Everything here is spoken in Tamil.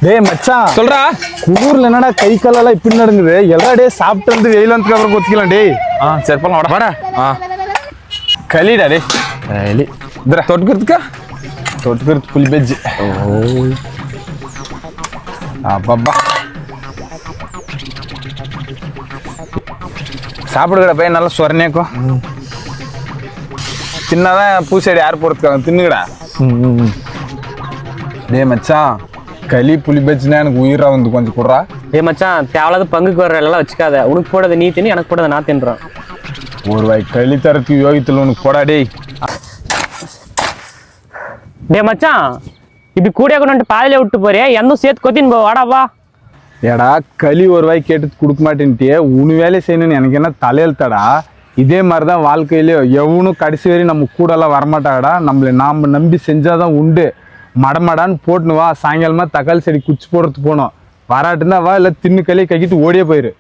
டேய் மச்சான் சொல்றா. குளூர்ல என்னடா கை காலெல்லாம் இப்படி நடங்குது. எல்லாம் டே சாப்பிட்டு வந்து வெயில் வந்ததுக்கு அப்புறம் கொத்திக்கலாம் டேய். சரி போலாம் வாடா வாடா. களிடா டே களி தொட்டுக்கிறதுக்கா தொட்டுக்கிறது புளி பஜ்ஜி. அப்பா சாப்பிடுகிற பையன் நல்லா சொரணையாக்கும். சின்னதான் பூசைடி யார் போறதுக்காக தின்னுக்கடா. டேய் மச்சான் களி புளி பஜ்ஜினா எனக்கு உயிரா வந்து கொஞ்சம் குடுறா. ஏய் மச்சான் தேவையில்லாத பங்குக்கு வர்ற எல்லாம் வச்சுக்காத. உனக்கு போடுறது நீ தின்னு, எனக்கு போடுறது நான் தின்றான். ஒரு வாய் களி தரத்துக்கு யோகித்துல உனக்கு போடா டேய். டேய் மச்சான் இப்படி கூடிய கொண்டு பாதியில விட்டு போறியா? எந்த சேர்த்து கொத்தின்னு போ. வாடாவா. ஏடா களி ஒரு வாய் கேட்டு கொடுக்க மாட்டேன்ட்டியே. உன் வேலையை செய்யணும்னு எனக்கு என்ன தலையெழுத்தடா. இதே மாதிரி தான் வாழ்க்கையிலேயோ எவனும் கடைசி வரையும் நம்ம கூடலாம் வரமாட்டாடா. நாம் நம்பி செஞ்சாதான் உண்டு. மடமடான்னு போட்டுன்னு வா. சாயங்காலமா தக்காளி செடி குச்சி போடுறதுக்கு போனோம். வராட்டுன்னா வா, இல்லை தின்னு களி கக்கிட்டு ஓடியே போயிரு.